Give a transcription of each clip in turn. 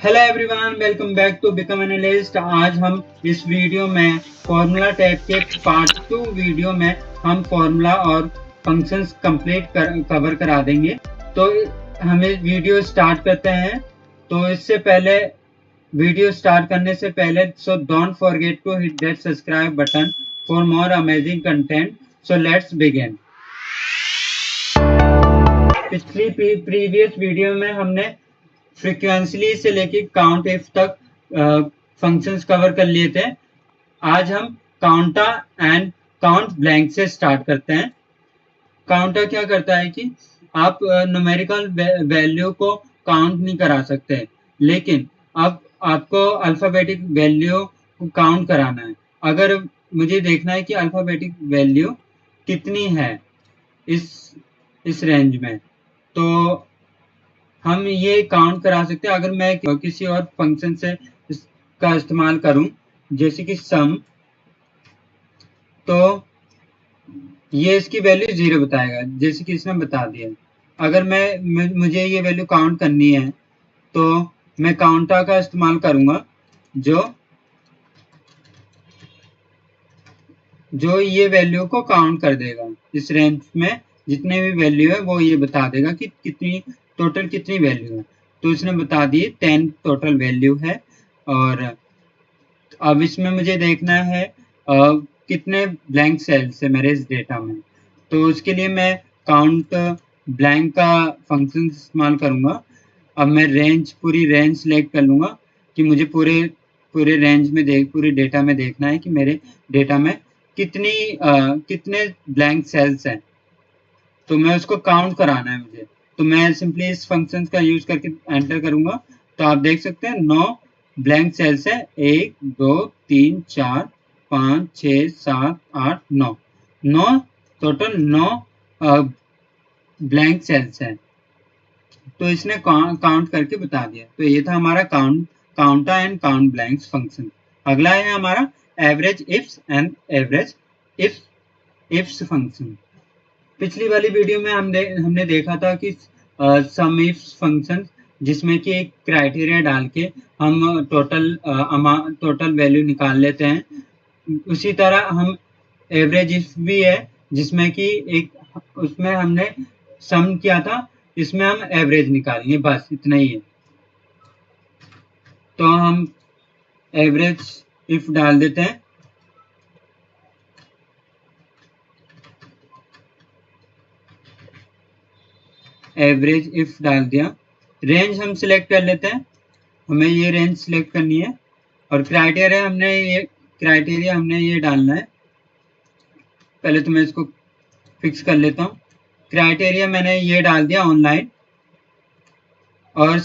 Hello everyone, welcome back to become analyst. आज हम इस वीडियो में फॉर्मूला टैब के पार्ट 2 वीडियो में हम फॉर्मूला और फंक्शंस कवर करा देंगे। तो हमें वीडियो स्टार्ट करते हैं। तो इससे पहले वीडियो स्टार्ट करने से पहले so don't forget to hit that subscribe button for more amazing content. So let's begin. पिछली प्रीवियस वीडियो में हमने फ्रीक्वेंटली से लेके काउंट इफ तक फंक्शंस कवर कर लिए थे। आज हम काउंटा एंड काउंट ब्लैंक से स्टार्ट करते हैं। काउंटा क्या करता है कि आप न्यूमेरिकल वैल्यू को काउंट नहीं करा सकते, लेकिन अब आपको अल्फाबेटिक वैल्यू को काउंट कराना है। अगर मुझे देखना है कि अल्फाबेटिक वैल्यू कितनी है इस रेंज में, तो हम ये काउंट करा सकते हैं। अगर मैं किसी और फंक्शन से इसका इस्तेमाल करूं, जैसे कि सम, तो ये इसकी वैल्यू 0 बताएगा, जैसे कि इसने बता दिया। अगर मुझे ये वैल्यू काउंट करनी है तो मैं काउंटा का इस्तेमाल करूंगा, जो ये वैल्यू को काउंट कर देगा। इस रेंज में जितने भी वैल्यू है वो ये बता देगा कि टोटल कितनी वैल्यू है। तो इसने बता दी 10 टोटल वैल्यू है। और अब इसमें मुझे देखना है कितने ब्लैंक सेल्स है मेरे इस डेटा में। तो उसके लिए मैं काउंट ब्लैंक का फंक्शन इस्तेमाल करूंगा। अब मैं पूरी रेंज सेलेक्ट कर लूंगा कि मुझे पूरे रेंज में पूरे डेटा में देखना है कि मेरे डेटा में कितने ब्लैंक सेल्स हैं। तो मैं उसको काउंट कराना है मुझे। तो मैं सिंपली इस फंक्शन का यूज करके एंटर करूंगा। तो आप देख सकते हैं 9 ब्लैंक सेल्स है। 1 2 3 4 5 6 7 8 9 टोटल 9 ब्लैंक सेल्स है। तो इसने काउंट करके बता दिया। तो ये था हमारा काउंटा एंड काउंट ब्लैंक्स फंक्शन। अगला है हमारा average ifs and average ifs function. पिछली वाली वीडियो में हमने देखा था कि सम इफ फंक्शन, जिसमें कि एक क्राइटेरिया डाल के हम टोटल वैल्यू निकाल लेते हैं। उसी तरह हम एवरेज इफ भी है, जिसमें कि उसमें हमने सम किया था, इसमें हम एवरेज निकालेंगे, बस इतना ही है। तो हम एवरेज इफ डाल देते हैं। एवरेज इफ डाल दिया। रेंज हम सिलेक्ट कर लेते हैं, हमें ये रेंज सिलेक्ट करनी है। और क्राइटेरिया हमने ये डालना है। पहले तो मैं इसको फिक्स कर लेता हूँ। क्राइटेरिया मैंने ये डाल दिया ऑनलाइन। और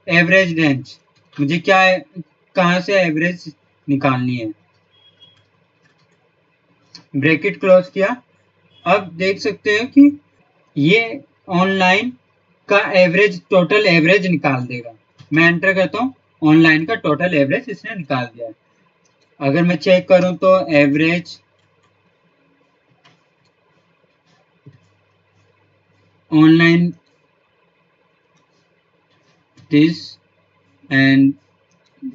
एवरेज रेंज मुझे क्या है, कहाँ से एवरेज निकालनी है। ब्रैकेट क्लोज किया। अब देख सकते हो कि ये ऑनलाइन का टोटल एवरेज निकाल देगा। मैं एंटर करता हूँ, ऑनलाइन का टोटल एवरेज इसने निकाल दिया है। अगर मैं चेक करूं तो एवरेज ऑनलाइन दिस एंड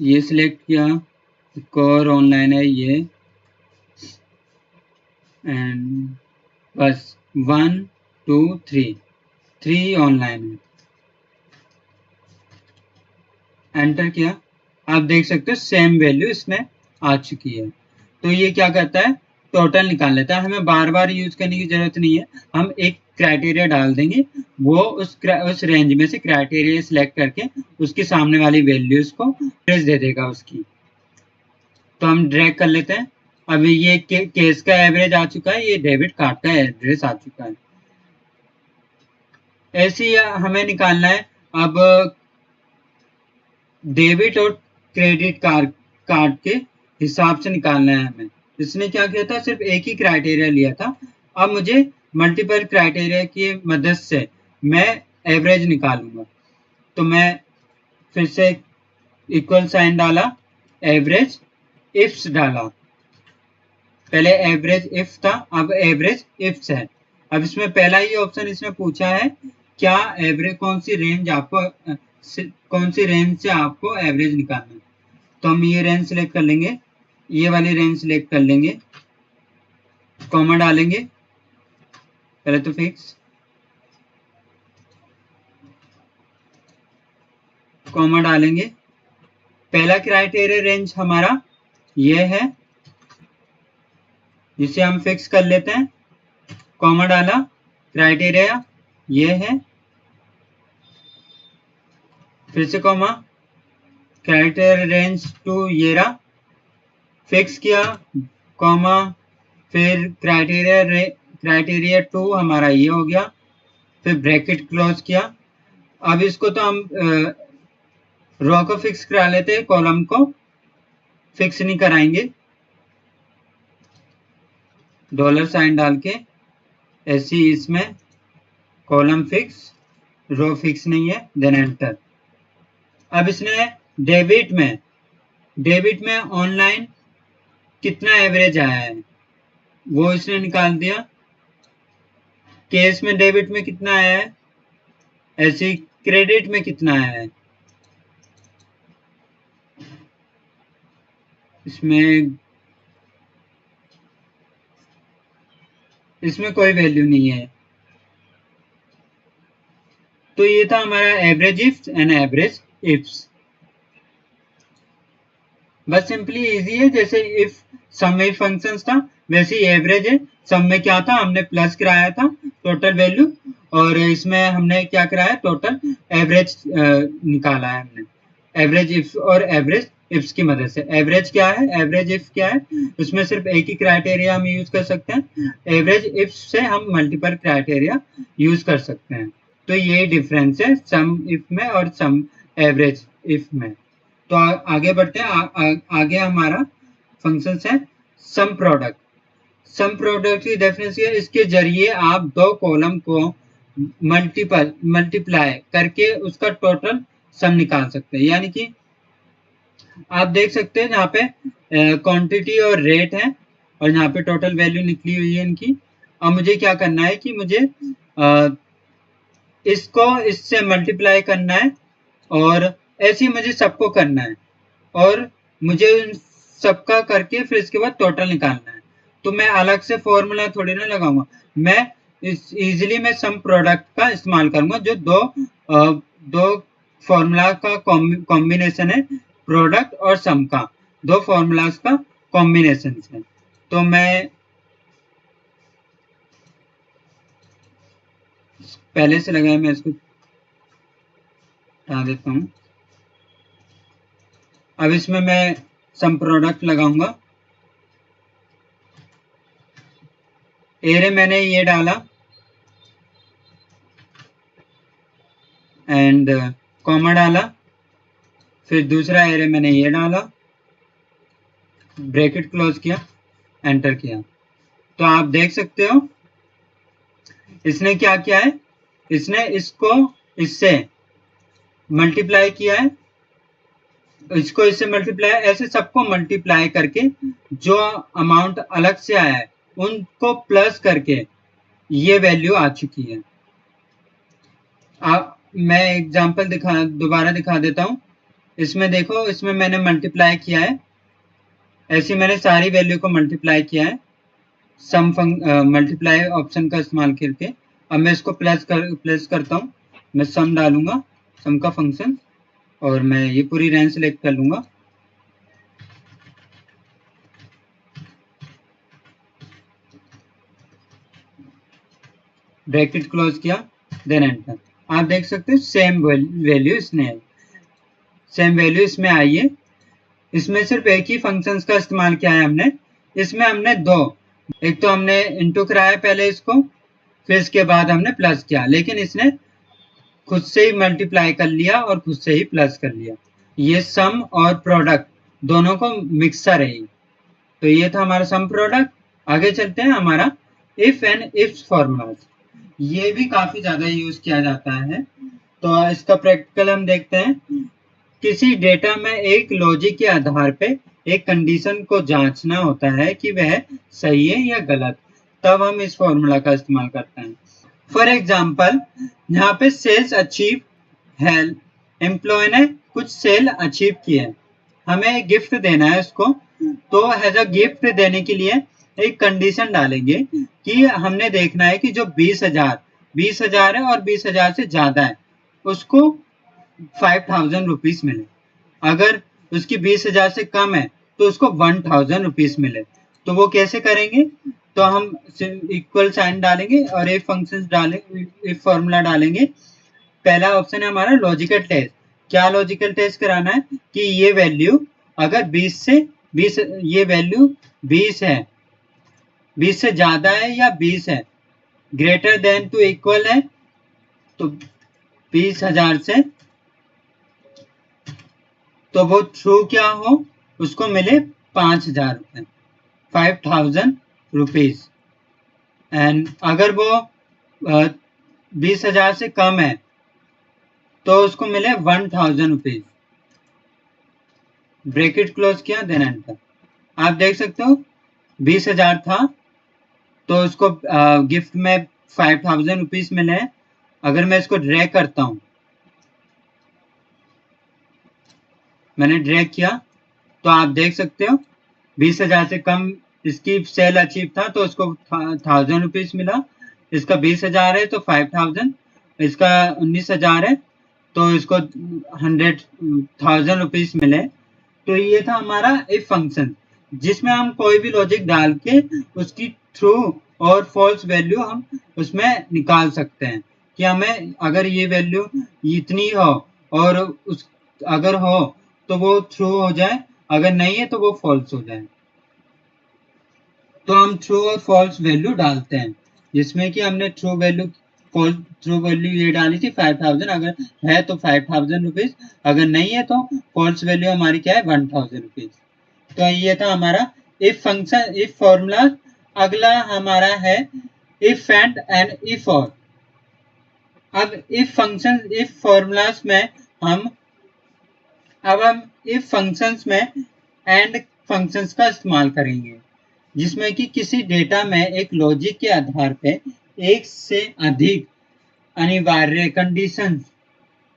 ये सिलेक्ट किया, एक और ऑनलाइन है ये, एंड बस 1 2 3 ऑनलाइन है। एंटर किया। आप देख सकते हो सेम वैल्यू इसमें आ चुकी है। तो ये क्या करता है, टोटल निकाल लेता है। हमें बार बार यूज करने की जरूरत नहीं है। हम एक क्राइटेरिया डाल देंगे, वो उस रेंज में से क्राइटेरिया सिलेक्ट करके उसके सामने वाली वैल्यूज को एड्रेस दे देगा उसकी। तो हम ड्रैग कर लेते हैं। अभी ये केस का एवरेज आ चुका है, ये डेबिट कार्ड का एड्रेस आ चुका है। ऐसे ही हमें निकालना है अब डेबिट और क्रेडिट कार्ड के हिसाब से निकालना है हमें। इसने क्या किया था, सिर्फ एक ही क्राइटेरिया लिया था। अब मुझे मल्टीपल क्राइटेरिया की मदद से मैं एवरेज निकालूंगा। तो मैं फिर से इक्वल साइन डाला, एवरेज इफ्स डाला। पहले एवरेज इफ था, अब एवरेज इफ्स है। अब इसमें पहला ही ऑप्शन इसमें पूछा है क्या एवरेज, कौन सी रेंज आपको कौन सी रेंज से आपको एवरेज निकालना है। तो हम ये रेंज सिलेक्ट कर लेंगे, ये वाली रेंज सिलेक्ट कर लेंगे, कॉमा डालेंगे पहले तो फिक्स, कॉमा डालेंगे। पहला क्राइटेरिया रेंज हमारा ये है, जिसे हम फिक्स कर लेते हैं, कॉमा डाला, क्राइटेरिया ये है, फिर से कॉमा, क्राइटेरिया रेंज टू ये रहा, फिक्स किया, कॉमा, फिर क्राइटेरिया टू हमारा ये हो गया, फिर ब्रैकेट क्लोज किया। अब इसको तो हम रो को फिक्स करा लेते हैं, कॉलम को फिक्स नहीं कराएंगे, डॉलर साइन डाल के ऐसे ही इसमें कॉलम फिक्स, रो फिक्स नहीं है, देन एंटर। अब इसने डेबिट में ऑनलाइन कितना एवरेज आया है वो इसने निकाल दिया, कैश में डेबिट में कितना आया है, ऐसे क्रेडिट में कितना आया है, इसमें कोई वैल्यू नहीं है। तो ये था हमारा average ifs and average ifs. बस सिंपली इजी है, जैसे इफ सम में फंक्शंस था वैसे ही एवरेज है। सम में क्या था, हमने प्लस कराया था टोटल वैल्यू, और इसमें हमने क्या कराया, टोटल एवरेज निकाला है हमने, एवरेज इफ और एवरेज इफ्स की मदद से। एवरेज क्या है, एवरेज इफ क्या है, उसमें सिर्फ एक ही क्राइटेरिया हम यूज कर सकते हैं, एवरेज इफ से हम मल्टीपल क्राइटेरिया यूज कर सकते हैं। तो ये डिफरेंस है सम इफ में और सम एवरेज इफ में। तो आगे बढ़ते हैं, आगे हमारा फंक्शन है सम प्रोडक्ट। सम प्रोडक्ट की डेफिनेशन है, इसके जरिए आप दो कॉलम को मल्टीप्लाई करके उसका टोटल सम निकाल सकते हैं। यानी कि आप देख सकते हैं यहाँ पे क्वांटिटी और रेट है, और यहाँ पे टोटल वैल्यू निकली हुई है इनकी। अब मुझे क्या करना है कि मुझे इसको इससे मल्टीप्लाई करना है, और ऐसे ही मुझे सबको करना है, और मुझे उन सबका करके फिर इसके बाद टोटल निकालना है। तो मैं अलग से फॉर्मूला थोड़ी ना लगाऊंगा, मैं इजीली मैं सम प्रोडक्ट का इस्तेमाल करूंगा, जो दो फॉर्मूला का कॉम्बिनेशन है, प्रोडक्ट और सम का, दो फॉर्मूलाज का कॉम्बिनेशन है। तो मैं पहले से लगाया, मैं इसको हटा देता हूं। अब इसमें मैं सम प्रोडक्ट लगाऊंगा, एरे मैंने ये डाला एंड कॉमा डाला, फिर दूसरा एरे मैंने ये डाला, ब्रैकेट क्लोज किया, एंटर किया। तो आप देख सकते हो इसने क्या किया है, इसने इसको इससे मल्टीप्लाई किया है, इसको इससे मल्टीप्लाई, ऐसे सबको मल्टीप्लाई करके जो अमाउंट अलग से आया है उनको प्लस करके ये वैल्यू आ चुकी है। मैं एग्जांपल दोबारा दिखा देता हूं। इसमें देखो, इसमें मैंने मल्टीप्लाई किया है, ऐसे मैंने सारी वैल्यू को मल्टीप्लाई किया है सम मल्टीप्लाई ऑप्शन का इस्तेमाल करके। अब मैं इसको प्लस करता हूं, मैं सम डालूंगा, सम का फंक्शन, और मैं ये पूरी रेंज सेलेक्ट कर लूंगा, ब्रैकेट क्लोज किया, देन एंटर। आप देख सकते हो सेम वैल्यू इसमें आई है। इसमें सिर्फ एक ही फंक्शंस का इस्तेमाल किया है हमने, इसमें हमने दो, एक तो हमने इनटू कराया पहले इसको, फिर इसके बाद हमने प्लस किया, लेकिन इसने खुद से ही मल्टीप्लाई कर लिया और खुद से ही प्लस कर लिया। ये सम और प्रोडक्ट दोनों को मिक्सर है। तो ये था हमारा सम प्रोडक्ट। आगे चलते हैं, हमारा इफ एंड इफ फॉर्मूलाज, ये भी काफी ज्यादा यूज किया जाता है। तो इसका प्रैक्टिकल हम देखते हैं। किसी डेटा में एक लॉजिक के आधार पे एक कंडीशन को जांचना होता है कि वह सही है या गलत, तब हम इस फॉर्मूला का इस्तेमाल करते हैं। फॉर एग्जाम्पल, यहाँ पे सेल्स अचीव हेल्थ एम्प्लॉय ने कुछ सेल अचीव किए हैं, हमें गिफ्ट देना है उसको, तो एज अ गिफ्ट देने के लिए एक कंडीशन डालेंगे कि हमने देखना है कि जो 20,000 है और 20,000 से ज्यादा है उसको 5,000 रुपीज मिले, अगर उसकी 20,000 से कम है तो उसको 1,000 रुपीज मिले। तो वो कैसे करेंगे, तो हम इक्वल साइन डालेंगे और एक फंक्शन डालेंगे, एक फॉर्मूला डालेंगे। पहला ऑप्शन है हमारा लॉजिकल टेस्ट। क्या लॉजिकल टेस्ट कराना है कि ये वैल्यू अगर 20 ये वैल्यू 20 है, 20 से ज्यादा है या 20 है, ग्रेटर देन टू इक्वल है, तो 20,000 से, तो वो ट्रू क्या हो, उसको मिले 5,000 रुपए, 5,000 रुपीज। एंड अगर वो 20,000 से कम है तो उसको मिले 1,000 रुपीज। ब्रैकेट क्लोज किया, देन एंटर। आप देख सकते हो 20,000 था तो उसको गिफ्ट में 5,000 रुपीज मिले हैं। अगर मैं इसको ड्रैग करता हूं, मैंने ड्रैग किया तो आप देख सकते हो 20,000 से कम इसकी सेल अचीव था तो उसको 1,000 रुपीज मिला, इसका 20,000 है तो 5,000, इसका 19,000 है तो इसको 100,000 रुपीज मिले। तो ये था हमारा इफ फंक्शन, जिसमें हम कोई भी लॉजिक डाल के उसकी ट्रू और फॉल्स वैल्यू हम उसमें निकाल सकते हैं कि हमें अगर ये वैल्यू इतनी हो और उस अगर हो तो वो ट्रू हो जाए, अगर नहीं है तो वो फॉल्स हो जाए। तो हम ट्रू और फॉल्स वैल्यू डालते हैं, जिसमें कि हमने ट्रू वैल्यू ये डाली थी 5,000, अगर है तो 5,000 रुपीज, अगर नहीं है तो फॉल्स वैल्यू हमारी क्या है 1,000 रुपीज। तो ये था हमारा इफ फंक्शन, इफ फॉर्मूला। अगला हमारा है इफ एंड इफ और। अब इफ फंक्शन, इफ फॉर्मूलाज में हम इफ फंक्शंस में एंड फंक्शंस का इस्तेमाल करेंगे, जिसमें कि किसी डेटा में एक लॉजिक के आधार पे एक से अधिक अनिवार्य कंडीशंस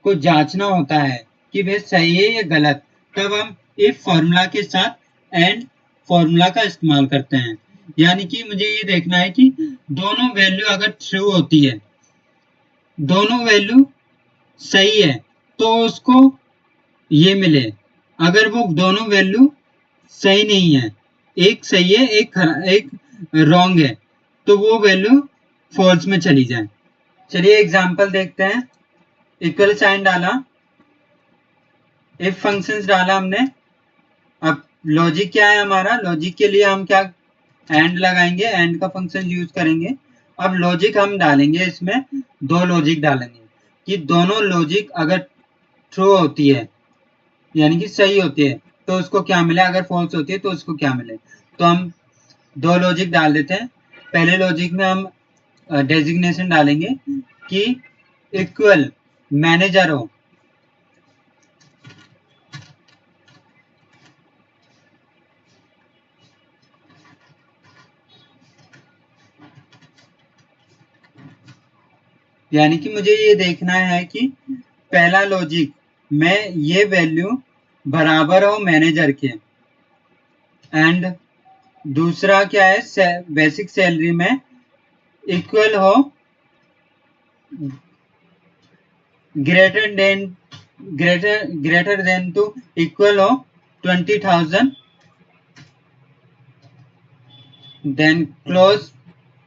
को जांचना होता है कि वे सही है या गलत, तब हम इफ फॉर्मूला के साथ एंड फॉर्मूला का इस्तेमाल करते हैं। यानी कि मुझे ये देखना है कि दोनों वैल्यू अगर ट्रू होती है, दोनों वैल्यू सही है, तो उसको ये मिले। अगर वो दोनों वैल्यू सही नहीं है, एक सही है एक रॉन्ग है, तो वो वैल्यू फॉल्स में चली जाए। चलिए एग्जांपल देखते हैं। इक्वल साइन डाला, इफ फंक्शंस डाला हमने। अब लॉजिक क्या है हमारा, लॉजिक के लिए हम क्या एंड लगाएंगे, एंड का फंक्शन यूज करेंगे। अब लॉजिक हम डालेंगे, इसमें दो लॉजिक डालेंगे कि दोनों लॉजिक अगर ट्रू होती है यानी कि सही होती है तो उसको क्या मिले, अगर फॉल्स होती है तो उसको क्या मिले। तो हम दो लॉजिक डाल देते हैं। पहले लॉजिक में हम डेजिग्नेशन डालेंगे कि इक्वल मैनेजर हो, यानी कि मुझे ये देखना है कि पहला लॉजिक में ये वैल्यू बराबर हो मैनेजर के, एंड दूसरा क्या है, बेसिक सैलरी में इक्वल हो ग्रेटर देन टू इक्वल हो 20,000, then close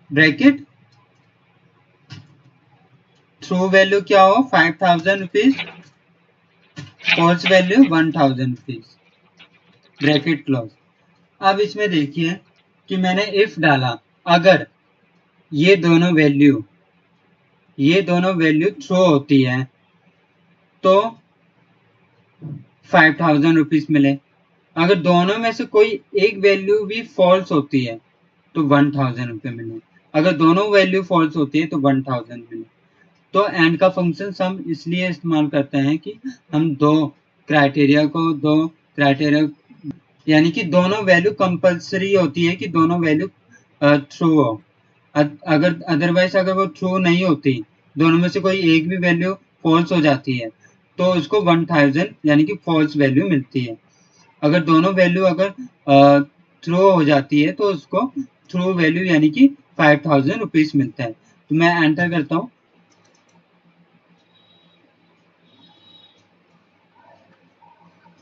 bracket, true value क्या हो 5,000 rupees, false value 1,000 rupees, bracket close. अब इसमें देखिए कि मैंने इफ डाला, अगर ये दोनों वैल्यू ट्रू होती है तो 5,000 रुपीज मिले, अगर दोनों में से कोई एक वैल्यू भी फॉल्स होती है तो 1,000 रुपये मिले, अगर दोनों वैल्यू फॉल्स होती है तो 1,000 मिले। तो एंड का फंक्शन हम इसलिए इस्तेमाल करते हैं कि हम दो क्राइटेरिया यानी कि दोनों वैल्यू कंपलसरी होती है कि दोनों वैल्यू ट्रू हो। अगर वो ट्रू नहीं होती, दोनों में से कोई एक भी वैल्यू फॉल्स हो जाती है, तो उसको 1000 यानी कि फॉल्स वैल्यू मिलती है। अगर दोनों वैल्यू अगर थ्रो हो जाती है तो उसको थ्रू वैल्यू यानी कि 5000 रुपीज मिलता है। तो मैं एंटर करता हूँ।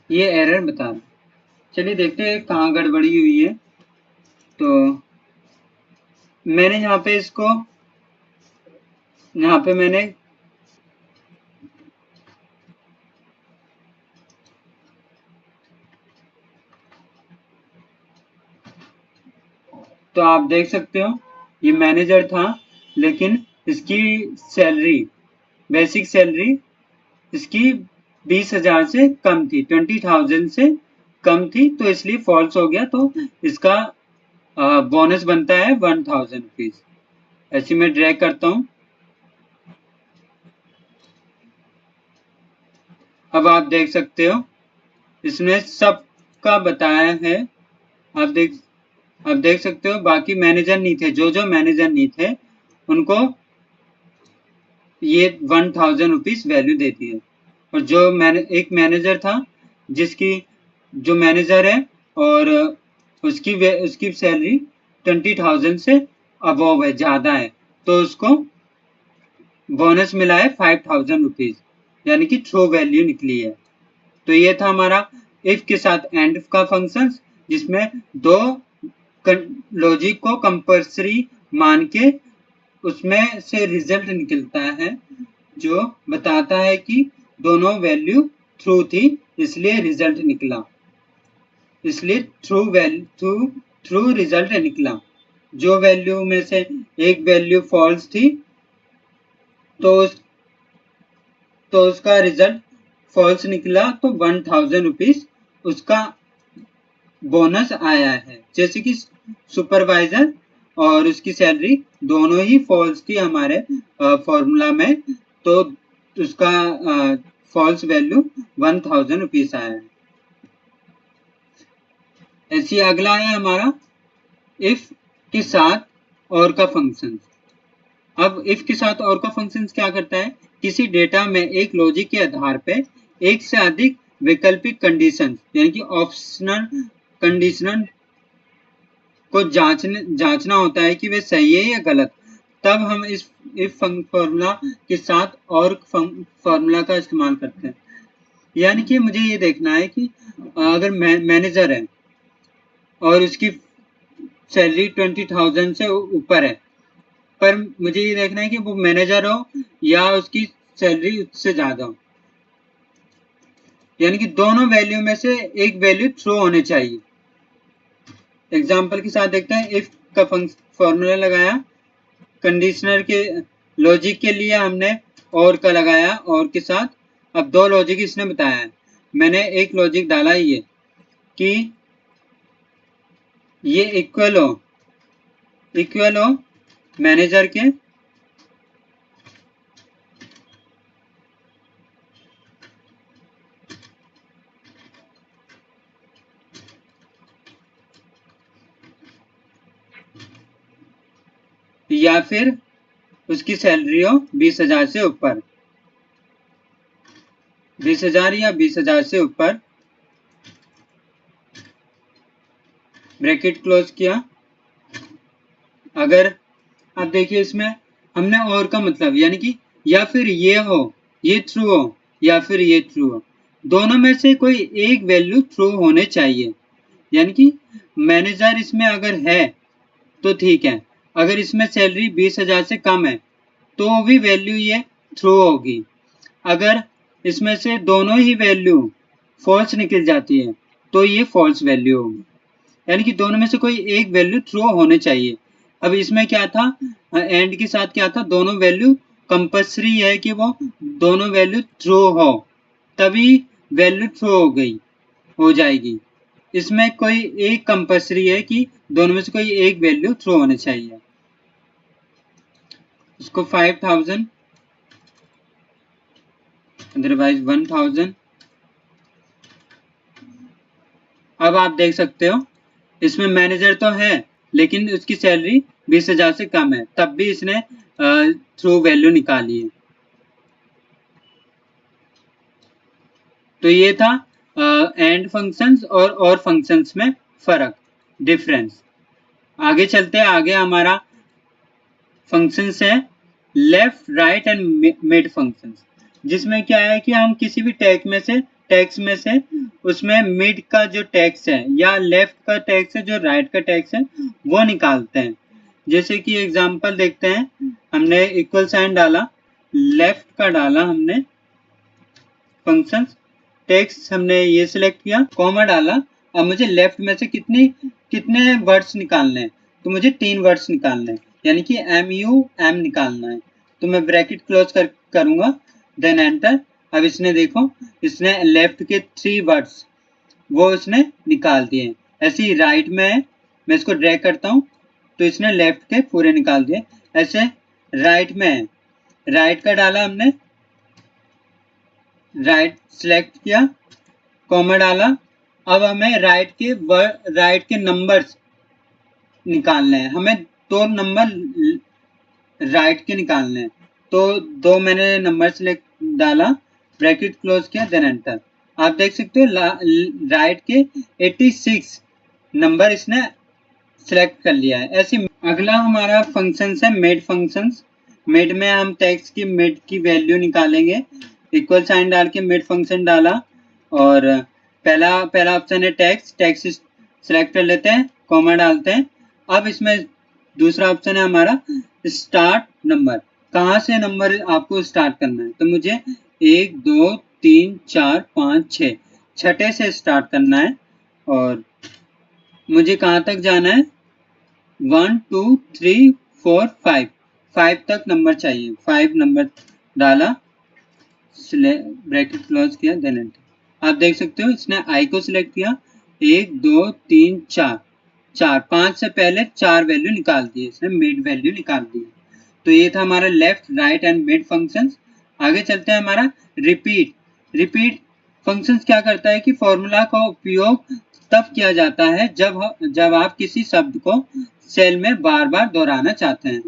ये एरर बता रहा। चलिए देखते हैं कहाँ गड़बड़ी हुई है। तो मैंने यहाँ पे इसको मैंने तो आप देख सकते हो ये मैनेजर था, लेकिन इसकी सैलरी, बेसिक सैलरी इसकी 20,000 से कम थी, 20,000 से कम थी, तो इसलिए फॉल्स हो गया। तो इसका बोनस बनता है 1000 रुपीज। ऐसे मैं ड्रैग करता हूँ। अब आप देख सकते हो इसमें सबका बताया है। आप देख सकते हो बाकी मैनेजर नहीं थे, जो मैनेजर नहीं थे उनको ये 1000 रुपीज वैल्यू देती है। और जो एक मैनेजर था जिसकी जो मैनेजर है और उसकी सैलरी 20,000 से अबव है, ज्यादा है, तो उसको बोनस मिला है 5000 रुपीज, यानी कि ट्रू वैल्यू निकली है। तो ये था हमारा इफ के साथ एंड का फंक्शन, जिसमें दो लॉजिक को कंपल्सरी मान के उसमें से रिजल्ट निकलता है जो बताता है कि दोनों वैल्यू ट्रू थी, इसलिए रिजल्ट निकला, इसलिए ट्रू रिजल्ट निकला। जो वैल्यू में से एक वैल्यू फॉल्स थी तो उसका रिजल्ट फॉल्स निकला, तो 1000 रुपीज उसका बोनस आया है। जैसे कि सुपरवाइजर और उसकी सैलरी दोनों ही फॉल्स थी हमारे फॉर्मूला में, तो उसका फॉल्स वैल्यू 1000 रुपीज आया है। ऐसे अगला है हमारा इफ के साथ और का फंक्शन। अब इफ के साथ और का फंक्शन क्या करता है, किसी डेटा में एक लॉजिक के आधार पे एक से अधिक वैकल्पिक कंडीशन यानी कि ऑप्शनल कंडीशन को जांचना होता है कि वे सही है या गलत। तब हम इस इफ फॉर्मूला के साथ और फॉर्मूला का इस्तेमाल करते हैं। यानी कि मुझे ये देखना है कि अगर मैनेजर है और उसकी सैलरी 20,000 से ऊपर है, पर मुझे ये देखना है कि वो मैनेजर हो या उसकी सैलरी उससे ज्यादा हो, यानी कि दोनों वैल्यू में से एक वैल्यू ट्रू होने चाहिए। एग्जाम्पल के साथ देखते हैं। इफ का फॉर्मूला लगाया, कंडीशनर के लॉजिक के लिए हमने और का लगाया, और के साथ अब दो लॉजिक इसने बताया है। मैंने एक लॉजिक डाला ये कि ये इक्वल हो मैनेजर के या फिर उसकी सैलरी हो 20,000 से ऊपर, 20,000 या 20,000 से ऊपर, ब्रैकेट क्लोज किया। अगर आप देखिए इसमें हमने और का मतलब यानी कि या फिर ये हो, ये ट्रू हो या फिर ये ट्रू हो, दोनों में से कोई एक वैल्यू ट्रू होने चाहिए। यानी कि मैनेजर इसमें अगर है तो ठीक है, अगर इसमें सैलरी 20,000 से कम है तो भी वैल्यू ये ट्रू होगी। अगर इसमें से दोनों ही वैल्यू फॉल्स निकल जाती है तो ये फॉल्स वैल्यू होगी। यानी कि दोनों में से कोई एक वैल्यू ट्रू होने चाहिए। अब इसमें क्या था, एंड के साथ क्या था, दोनों वैल्यू कंपल्सरी है कि वो दोनों वैल्यू ट्रू हो, तभी वैल्यू ट्रू हो जाएगी। इसमें कोई एक कंपल्सरी है कि दोनों में से कोई एक वैल्यू ट्रू होने चाहिए। इसको 5000 अदरवाइज 1000। अब आप देख सकते हो इसमें मैनेजर तो है लेकिन उसकी सैलरी 20,000 से कम है, तब भी इसने ट्रू वैल्यू निकाली है। तो ये था एंड फंक्शंस और फंक्शंस में फर्क, डिफरेंस। आगे चलते हैं, आगे हमारा फंक्शंस है left, right and mid functions, जिसमें क्या है कि हम किसी भी टैक्स में से उसमें मिड का जो टैक्स है या लेफ्ट का टैक्स है जो राइट का टैक्स है वो निकालते हैं। जैसे कि एग्जांपल देखते हैं, हमने इक्वल साइन डाला, लेफ्ट का डाला हमने फंक्शंस, टेक्स्ट हमने ये सिलेक्ट किया, कॉमा डाला। अब मुझे लेफ्ट में से कितने वर्ड्स निकालने हैं, तो मुझे 3 वर्ड्स निकालने हैं, यानी कि MUM निकालना है। तो मैं ब्रैकेट क्लोज करूंगा, देन एंटर। अब इसने देखो, इसने लेफ्ट के 3 वर्ड्स वो इसने निकाल दिए। ऐसे ही राइट में है, मैं इसको ड्रैग करता हूँ तो इसने लेफ्ट के पूरे निकाल दिए। ऐसे राइट में है, राइट का डाला हमने, राइट सिलेक्ट किया, कॉमा डाला। अब हमें राइट के नंबर्स निकालने हैं, हमें 2 नंबर राइट के निकालने हैं। तो 2 मैंने नंबर सिलेक्ट डाला, ब्रैकेट क्लोज किया, देन एंटर। आप देख सकते हो राइट के 86 नंबर इसने सिलेक्ट कर लिया है। ऐसे अगला हमारा फंक्शंस है मेड फंक्शंस। मेड में हम टेक्स्ट की मेड की वैल्यू निकालेंगे। इक्वल साइन डाल के मेड फंक्शन डाला और पहला ऑप्शन है टेक्स्ट सिलेक्ट कर लेते हैं, कॉमा डालते हैं। अब इसमें दूसरा ऑप्शन है हमारा स्टार्ट नंबर, कहाँ से नंबर आपको स्टार्ट करना है। तो मुझे 1 2 3 4 5 6 छठे से स्टार्ट करना है और मुझे कहाँ तक जाना है, 1 2 3 4 5 तक नंबर चाहिए। 5 नंबर डाला, ब्रैकेट क्लोज किया, देन एंटर। आप देख सकते हो इसने आई को सिलेक्ट किया, 1 2 3 4 5 से पहले 4 वैल्यू निकाल दिए इसने, मिड वैल्यू निकाल दी। तो ये था हमारा left, right and mid functions. आगे चलते हैं हमारा रिपीट फंक्शंस क्या करता है कि फॉर्मूला का उपयोग तब किया जाता है जब आप किसी शब्द को सेल में बार बार दोहराना चाहते हैं।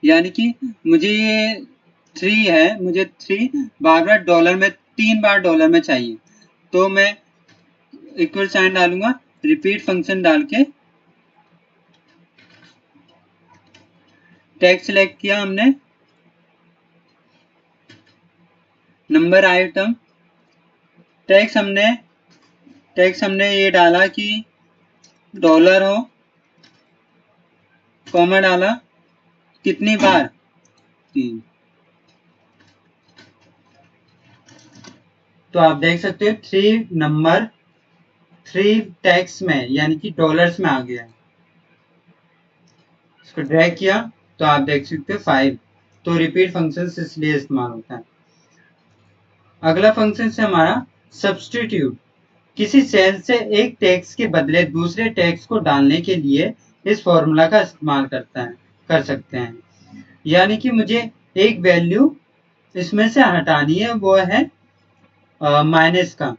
यानी कि मुझे ये 3 है, मुझे 3 बार बार डॉलर में 3 बार डॉलर में चाहिए, तो मैं इक्वल साइन डालूंगा, रिपीट फंक्शन डाल के टेक्स्ट सिलेक्ट किया हमने, नंबर आइटम, टेक्स्ट हमने ये डाला कि डॉलर हो, कॉमा डाला, कितनी बार, 3। तो आप देख सकते हो 3 नंबर 3 टेक्स्ट में यानी कि डॉलर्स में आ गया है। इसको ड्रैग किया तो आप देख सकते हो 5। तो रिपीट फंक्शन इसलिए इस्तेमाल होता है। अगला फंक्शन है हमारा सब्स्टिट्यूट। किसी सेल से एक टेक्स्ट के बदले दूसरे टेक्स्ट को डालने के लिए इस फॉर्मूला का इस्तेमाल कर सकते हैं। यानी कि मुझे एक वैल्यू इसमें से हटानी है, वो है माइनस का।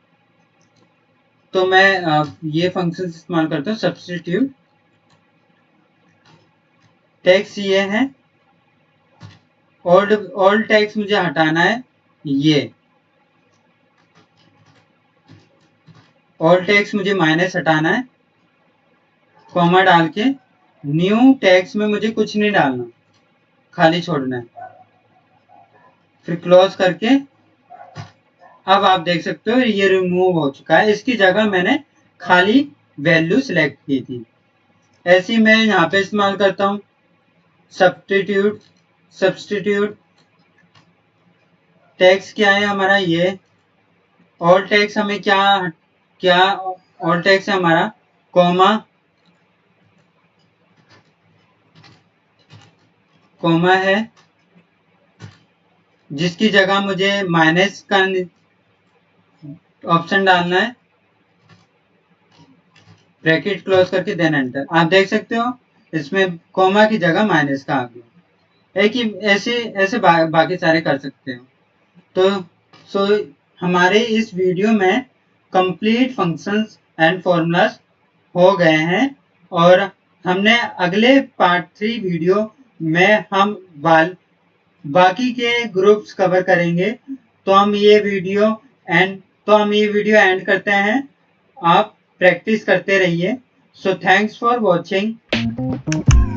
तो मैं ये फंक्शन इस्तेमाल करता हूँ, सब्स्टिट्यूट। टेक्स्ट ये है, ओल्ड टेक्स्ट मुझे हटाना है, ये ओल्ड टेक्स्ट मुझे माइनस हटाना है, कॉमा डाल के। न्यू टेक्स्ट में मुझे कुछ नहीं डालना, खाली छोड़ना है, फिर क्लोज करके। अब आप देख सकते हो ये रिमूव हो चुका है, इसकी जगह मैंने खाली वैल्यू सिलेक्ट की थी। ऐसी मैं यहाँ पे इस्तेमाल करता हूँ सब्स्टिट्यूट। टेक्स्ट क्या है हमारा, ये ऑल टेक्स्ट हमें क्या ऑल टेक्स्ट है हमारा, कॉमा है, जिसकी जगह मुझे माइनस का ऑप्शन डालना है, ब्रैकेट क्लोज करके देन एंटर। आप देख सकते हो इसमें कॉमा की जगह माइनस का आ गया। एक ही ऐसे बाकी सारे कर सकते हो। तो हमारे इस वीडियो में कंप्लीट फंक्शंस एंड फॉर्मूलाज हो गए हैं और हमने अगले पार्ट 3 वीडियो में हम बाकी के ग्रुप्स कवर करेंगे। तो हम ये वीडियो एंड तो हम ये वीडियो एंड करते हैं, आप प्रैक्टिस करते रहिए। So thanks for watching.